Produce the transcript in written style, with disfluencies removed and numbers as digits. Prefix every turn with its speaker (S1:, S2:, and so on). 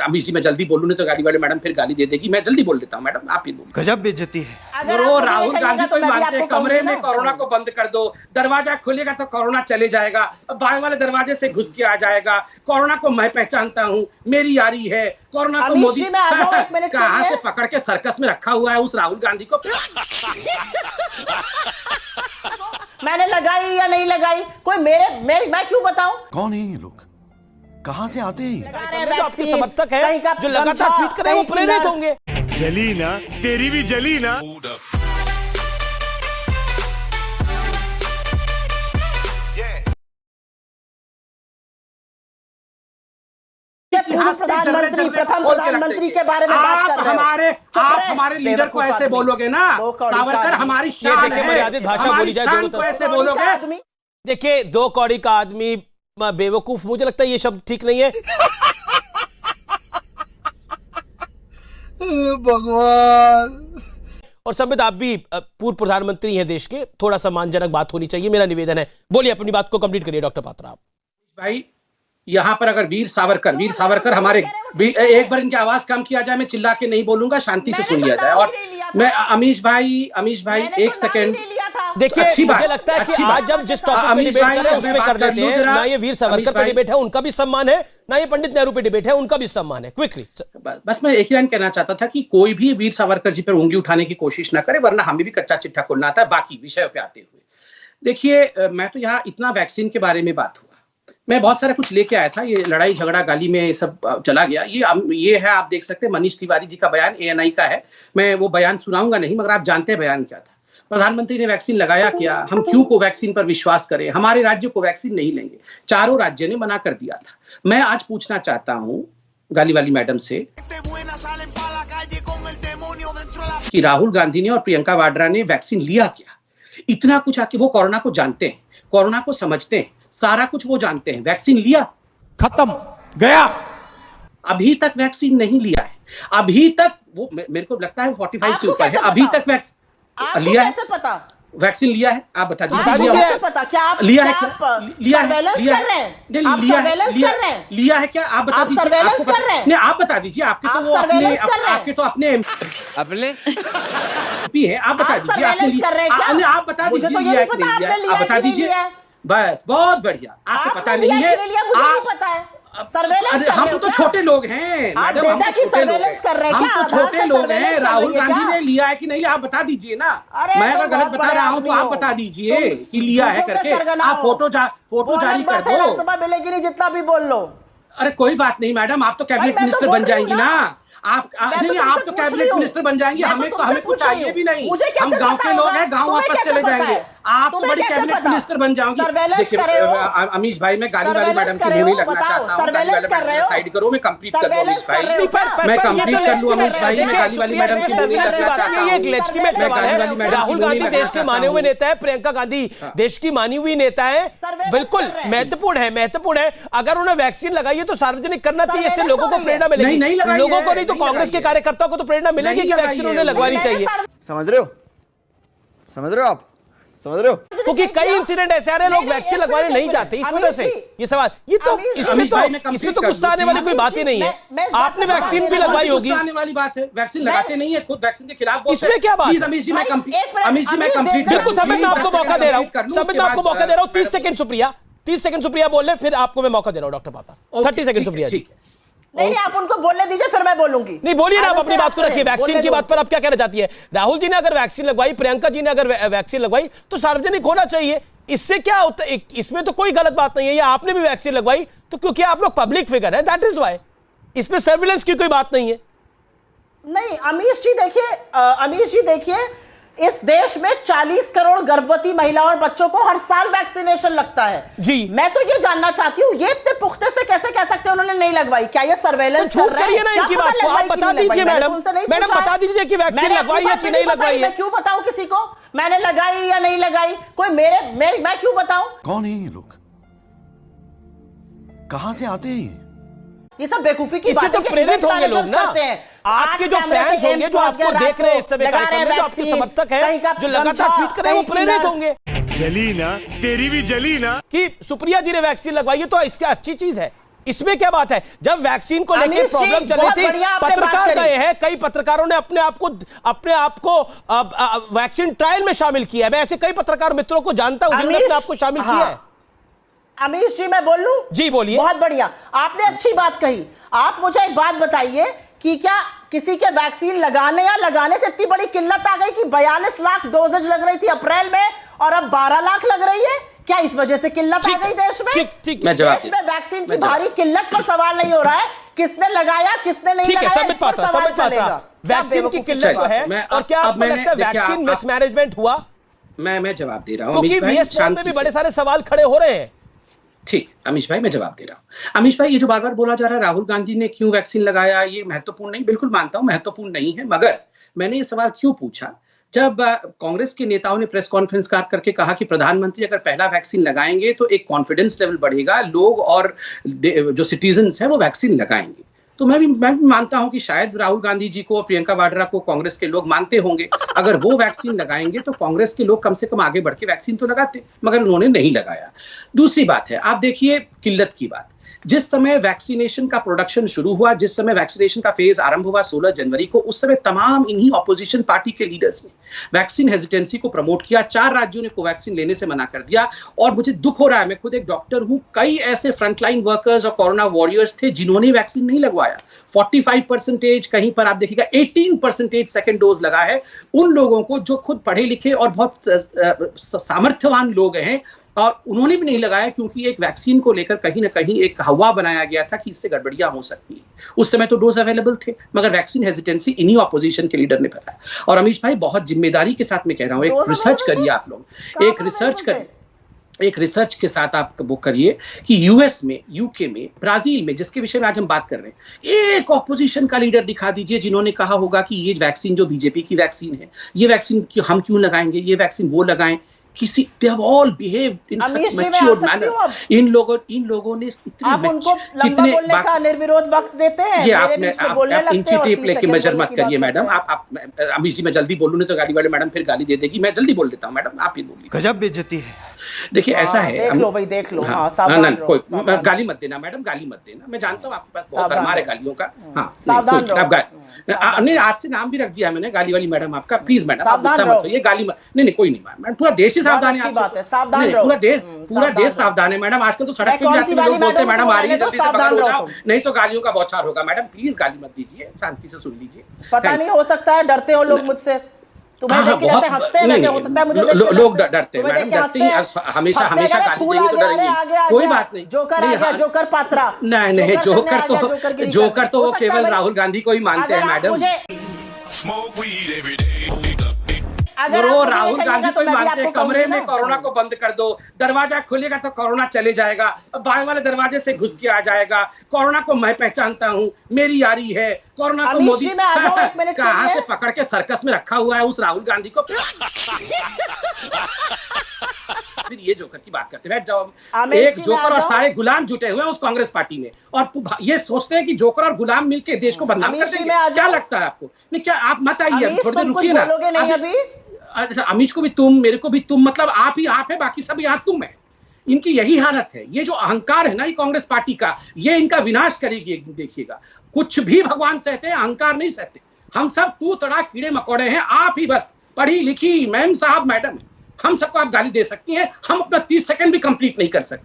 S1: अमीश जी मैं जल्दी बोलूं नहीं तो गाड़ी वाले मैडम फिर गाली दे देगी, मैं जल्दी बोल देता हूँ मैडम, आप ही बोलिए।
S2: गजब बेइज्जती है।
S1: वो राहुल गांधी को मानते हैं कमरे में कोरोना को बंद कर दो, दरवाजा खुलेगा तो कोरोना चले जाएगा, बाएं वाले दरवाजे से घुस के आ जाएगा, कोरोना को मैं पहचानता हूँ, मेरी यारी है, कोरोना को मोदी कहाँ से पकड़ के सर्कस में रखा हुआ है उस राहुल गांधी को।
S3: मैंने लगाई या नहीं लगाई, कोई मैं क्यों बताऊं?
S2: कौन है ये लोग, कहां से आते हैं?
S4: जो आपके समर्थक है जो लगातार ट्वीट कर रहे हैं वो प्रेरित होंगे।
S5: जली ना, तेरी भी जली ना।
S3: प्रथम प्रधानमंत्री के बारे में बात कर रहे हैं।
S1: आप हमारे लीडर को ऐसे बोलोगे ना, सावरकर हमारी शान है,
S4: मर्यादित भाषा बोली जाए दोनों तरफ।
S1: ऐसे बोलोगे।
S4: देखिए, 2 कौड़ी का आदमी बेवकूफ, मुझे लगता है ये शब्द ठीक नहीं है।
S2: भगवान।
S4: और संबित, आप भी पूर्व प्रधानमंत्री हैं देश के, थोड़ा सम्मानजनक बात होनी चाहिए, मेरा निवेदन है। बोलिए, अपनी बात को कंप्लीट करिए डॉक्टर पात्रा।
S1: भाई यहाँ पर अगर वीर सावरकर हमारे, एक बार इनकी आवाज कम किया जाए, मैं चिल्ला के नहीं बोलूंगा, शांति से सुन लिया जाए। और मैं अमीश भाई 1 सेकेंड
S4: देखिए, मुझे लगता है कि आज जब जिस टॉपिक पे डिबेट कर रहे हैं उसमें कर लेते हैं। ना ये वीर सावरकर पे डिबेट है, उनका भी सम्मान है, ना ये पंडित नेहरू पे डिबेट है, उनका भी सम्मान है। क्विकली
S1: बस मैं एक ही लाइन कहना चाहता था कि कोई भी वीर सावरकर जी पर उंगली उठाने की कोशिश ना करे, वरना हमें भी कच्चा चिट्ठा खोलना आता है। बाकी विषय पे आते हुए देखिए, मैं तो यहाँ इतना वैक्सीन के बारे में बात हुआ, मैं बहुत सारा कुछ लेके आया था, ये लड़ाई झगड़ा गाली में सब चला गया। ये है, आप देख सकते हैं मनीष तिवारी जी का बयान, ANI का है। मैं वो बयान सुनाऊंगा नहीं, मगर आप जानते हैं बयान क्या था। प्रधानमंत्री ने वैक्सीन लगाया क्या, हम क्यों कोवैक्सीन पर विश्वास करें, हमारे राज्य कोवैक्सीन नहीं लेंगे, चारों राज्य ने मना कर दिया था। मैं आज पूछना चाहता हूं गाली वाली मैडम से कि राहुल गांधी ने और प्रियंका वाड्रा ने वैक्सीन लिया क्या? इतना कुछ आके वो कोरोना को जानते हैं, कोरोना को समझते हैं, सारा कुछ वो जानते हैं, वैक्सीन लिया?
S2: खत्म, गया।
S1: अभी तक वैक्सीन नहीं लिया है, अभी तक वो, मेरे को लगता है 45 से ऊपर है, अभी तक वैक्सीन लिया है?
S3: पता
S1: वैक्सीन लिया है? आप बता दीजिए।
S3: पता क्या आप
S1: लिया है?
S3: लिया है? लिया
S1: है क्या? आप बता दीजिए। नहीं, आप बता दीजिए। आपके तो वो अपने भी है, आप बता दीजिए। आप बता दीजिए, आप बता दीजिए। बस, बहुत बढ़िया। आपको पता नहीं है, हम तो छोटे लोग हैं मैडम, हम तो छोटे लोग हैं। राहुल गांधी ने लिया है कि नहीं, आप बता दीजिए ना। मैं अगर गलत बता रहा हूं तो आप बता दीजिए कि लिया है करके। आप फोटो जारी कर दो,
S3: मिलेगी नहीं जितना भी बोल लो।
S1: अरे कोई बात नहीं मैडम, आप तो कैबिनेट मिनिस्टर बन जाएंगी ना। आप तो कैबिनेट मिनिस्टर बन जाएंगी, हमें कुछ चाहिए भी नहीं। हम गांव के लोग हैं, गांव वापस चले जाएंगे। आप तो बड़ी कैबिनेट मिनिस्टर बन जाओगी। देखिए अमीश भाई, मैं गाली वाली मैडम की मुंह नहीं लगना चाहता हूँ, साइड करो, मैं कंप्लीट कर लूं अमीश भाई, मैं कंप्लीट कर लूं अमीश भाई। मैं गाली वाली मैडम की मुंह नहीं लगना चाहता हूँ।
S4: राहुल गांधी देश के माने हुए नेता है, प्रियंका गांधी देश की मानी हुई नेता है, बिल्कुल महत्वपूर्ण है। अगर उन्हें वैक्सीन लगाई है तो सार्वजनिक करना चाहिए, इससे लोगों को प्रेरणा मिलेगी। लोगों को नहीं तो कांग्रेस के कार्यकर्ताओं को तो प्रेरणा मिलेगी कि वैक्सीन उन्हें लगवानी चाहिए।
S2: समझ रहे हो आप? समझ रहे हो?
S4: क्योंकि कई इंसिडेंट ऐसे आ रहे हैं, लोग वैक्सीन लगवाने नहीं जाते इस वजह से। ये सवाल, ये तो इसमें तो गुस्सा आने वाली कोई बात ही नहीं है। आपने वैक्सीन भी लगवाई होगी,
S1: आने वाली बात है। वैक्सीन लगाते नहीं है, खुद वैक्सीन के खिलाफ बोलते हैं।
S4: इसमें क्या बात?
S1: अमीश जी मैं कंप्लीट
S4: बिल्कुल समय मैं आपको मौका दे रहा हूँ। 30 सेकंड सुप्रिया बोल ले, फिर आपको मैं मौका दे रहा हूँ डॉक्टर पात्रा। 30 सेकंड सुप्रिया जी।
S3: नहीं, आप उनको बोलने दीजिए, फिर मैं बोलूंगी।
S4: नहीं, बोलिए ना, आप अपनी बात को रखिए। वैक्सीन की बात पर आप क्या कहना चाहती है? राहुल जी ने अगर वैक्सीन लगवाई, प्रियंका जी ने अगर वैक्सीन लगवाई तो सार्वजनिक होना चाहिए। इससे क्या होता है? इसमें तो कोई गलत बात नहीं है। या आपने भी वैक्सीन लगवाई तो क्योंकि आप लोग पब्लिक फिगर है, दैट इज व्हाई। इसमें सर्विलेंस की कोई बात नहीं है।
S3: नहीं, अमीश जी देखिए, इस देश में 40 करोड़ गर्भवती महिलाओं और बच्चों को हर साल वैक्सीनेशन लगता है
S4: जी।
S3: मैं तो ये जानना चाहती हूँ, ये इतने पुख्ते से कैसे कह सकते हैं उन्होंने नहीं लगवाई? क्या ये सर्वेलेंस
S4: कर रहे हैं? ना इनकी बात को आप बता दीजिए मैडम बता दीजिए कि वैक्सीन लगवाई है कि नहीं लगवाई है।
S3: मैं क्यों बताऊं किसी को मैंने लगाई या नहीं लगाई? कोई मैं क्यों बताऊं?
S2: कौन है ये लोग, कहां से आते हैं
S3: ये सब बेवकूफी की
S4: इससे
S3: बातें
S4: तो प्रेरित होंगे लोग ना। आपके जो फैंस होंगे, जो आपको देख रहे हैं इस समय कार्यक्रम में, जो आपके समर्थक हैं, जो लगातार ट्वीट कर रहे हैं, वो प्रेरित होंगे।
S5: जली ना, तेरी भी जली ना।
S4: कि सुप्रिया जी ने वैक्सीन लगवाई है तो इसकी अच्छी चीज है, इसमें क्या बात है? जब वैक्सीन को लेकर प्रॉब्लम चल रही थी, पत्रकार गए हैं, कई पत्रकारों ने अपने आप को वैक्सीन ट्रायल में शामिल किया है। मैं ऐसे कई पत्रकार मित्रों को जानता हूं जिन्होंने अपने आप को शामिल किया है।
S3: अमीश जी, मैं बोल लूं? जी बोलिए। बहुत बढ़िया, आपने अच्छी बात कही। आप मुझे एक बात बताइए कि क्या किसी के वैक्सीन लगाने या लगाने से इतनी बड़ी किल्लत आ गई कि 42 लाख डोजेज लग रही थी अप्रैल में और अब 12 लाख लग रही है? क्या इस वजह से किल्लत आ गई देश में? देश में वैक्सीन की भारी किल्लत पर सवाल नहीं हो रहा है, किसने लगाया किसने नहीं लगाया,
S4: समझ पाता। वैक्सीन की किल्लत तो है, और क्या आपको लगता है वैक्सीन मिसमैनेजमेंट हुआ?
S1: मैं जवाब दे रहा हूं,
S4: क्योंकि वीएसपॉन में भी बड़े सारे सवाल खड़े हो रहे हैं।
S1: ठीक, अमीश भाई मैं जवाब दे रहा हूं। अमीश भाई, ये जो बार बार बोला जा रहा है राहुल गांधी ने क्यों वैक्सीन लगाया, ये महत्वपूर्ण नहीं, बिल्कुल मानता हूं महत्वपूर्ण नहीं है, मगर मैंने ये सवाल क्यों पूछा? जब कांग्रेस के नेताओं ने प्रेस कॉन्फ्रेंस करके कहा कि प्रधानमंत्री अगर पहला वैक्सीन लगाएंगे तो एक कॉन्फिडेंस लेवल बढ़ेगा, लोग और जो सिटीजन्स हैं वो वैक्सीन लगाएंगे, तो मैं भी मानता हूं कि शायद राहुल गांधी जी को, प्रियंका वाड्रा को कांग्रेस के लोग मानते होंगे, अगर वो वैक्सीन लगाएंगे तो कांग्रेस के लोग कम से कम आगे बढ़ के वैक्सीन तो लगाते, मगर उन्होंने नहीं लगाया। दूसरी बात है, आप देखिए किल्लत की बात, जिस समय वैक्सीनेशन का प्रोडक्शन शुरू हुआ, जिस समय वैक्सीनेशन का फेज आरंभ हुआ 16 जनवरी को, उस समय तमाम इन्हीं ऑपोजिशन पार्टी के लीडर्स ने वैक्सीन हेजिटेंसी को प्रमोट किया। 4 राज्यों ने कोवैक्सीन लेने से मना कर दिया, और मुझे दुख हो रहा है, मैं खुद एक डॉक्टर हूं, कई ऐसे फ्रंटलाइन वर्कर्स और कोरोना वॉरियर्स थे जिन्होंने वैक्सीन नहीं लगवाया। 45%, कहीं पर आप देखिएगा 18% सेकेंड डोज लगा है। उन लोगों को जो खुद पढ़े लिखे और बहुत सामर्थ्यवान लोग हैं, और उन्होंने भी नहीं लगाया, क्योंकि एक वैक्सीन को लेकर कहीं ना कहीं एक हवा बनाया गया था कि इससे गड़बड़ियां हो सकती है। उस समय तो डोज अवेलेबल थे, मगर वैक्सीन हेजिटेंसी इन्हीं ऑपोजिशन के लीडर ने बताया। और अमीश भाई, बहुत जिम्मेदारी के साथ मैं कह रहा हूं, एक रिसर्च करिए आप लोग, एक रिसर्च के साथ आप वो करिए कि यूएस में, यूके में, ब्राजील में, जिसके विषय में आज हम बात कर रहे हैं, एक ऑपोजिशन का लीडर दिखा दीजिए जिन्होंने कहा होगा कि ये वैक्सीन जो बीजेपी की वैक्सीन है, ये वैक्सीन हम क्यों लगाएंगे, ये वैक्सीन वो लगाएं। किसी they have all behaved in such matured manner. इन लोगों ने
S3: आप उनको लंबा बोलने का निर्विरोध वक्त देते हैं।
S1: ये आप इंची टेप लेके मेजर मत करिए मैडम। आप अमीश जी, मैं जल्दी बोलूं नहीं तो गाड़ी वाले मैडम फिर गाली दे देगी। मैं जल्दी बोल देता हूं मैडम, आप ही बोलिए।
S2: गजब बेइज्जती है।
S1: देखिए ऐसा है,
S3: देख लो भाई, देख लो।
S1: कोई गाली मत देना मैडम, गाली मत देना। मैं जानता हूँ आपके पास बहुत भरमार है गालियों का। हाँ,
S3: सावधान रहो।
S1: नहीं, आज से नाम भी रख दिया मैंने, गाली वाली मैडम आपका। प्लीज मैडम आप गुस्सा मत होइए, गाली मत। नहीं कोई नहीं मैडम, पूरा देश ही सावधान है। पूरा देश सावधान है मैडम। आजकल तो सड़क पे भी जाते लोग बोलते हैं मैडम आ रही है, जल्दी से पकड़ हो जाओ, नहीं तो गालियों का बौछार होगा। मैडम प्लीज गाली मत दीजिए, शांति से सुन लीजिए।
S3: पता नहीं, हो सकता है डरते हो लोग मुझसे, तुम्हें देख के जैसे हंसते हैं वैसे हो सकता है मुझे
S1: लोग डरते हैं मैडम, डरते ही हमेशा गाली देंगे तो डरेंगे। कोई बात नहीं,
S3: जोकर आ गया, जोकर पात्रा।
S1: नहीं, जोकर तो वो केवल राहुल गांधी को ही मानते हैं मैडम। अगर वो राहुल गांधी को ही मानते हैं, कमरे में कोरोना को बंद कर दो, दरवाजा खुलेगा तो कोरोना चले जाएगा, बाएं वाले दरवाजे से घुस के आ जाएगा। कोरोना को मैं पहचानता हूँ, मेरी यारी है। कोरोना को मोदी कहाँ से पकड़ के सर्कस में रखा हुआ है उस राहुल गांधी को। फिर ये जोकर की बात करते हैं, एक जोकर और सारे गुलाम जुटे हुए हैं उस कांग्रेस पार्टी में, और ये सोचते हैं कि जोकर और गुलाम मिलके देश को बदनाम कर देंगे। क्या लगता है आपको? नहीं, क्या आप मत आइए, थोड़ी देर रुकिए ना। अच्छा, अमीश को भी तुम, मेरे को भी तुम, मतलब आप ही आप है, बाकी सब यहाँ तुम है। इनकी यही हालत है। ये जो अहंकार है ना ये कांग्रेस पार्टी का, ये इनका विनाश करेगी। देखिएगा, कुछ भी भगवान सहते हैं, अहंकार नहीं सहते। हम सब तू तड़ा कीड़े मकोड़े हैं, आप ही बस पढ़ी लिखी मैम साहब मैडम, हम सबको आप गाली दे सकती हैं, हम अपना 30 सेकंड भी कंप्लीट नहीं कर सकते।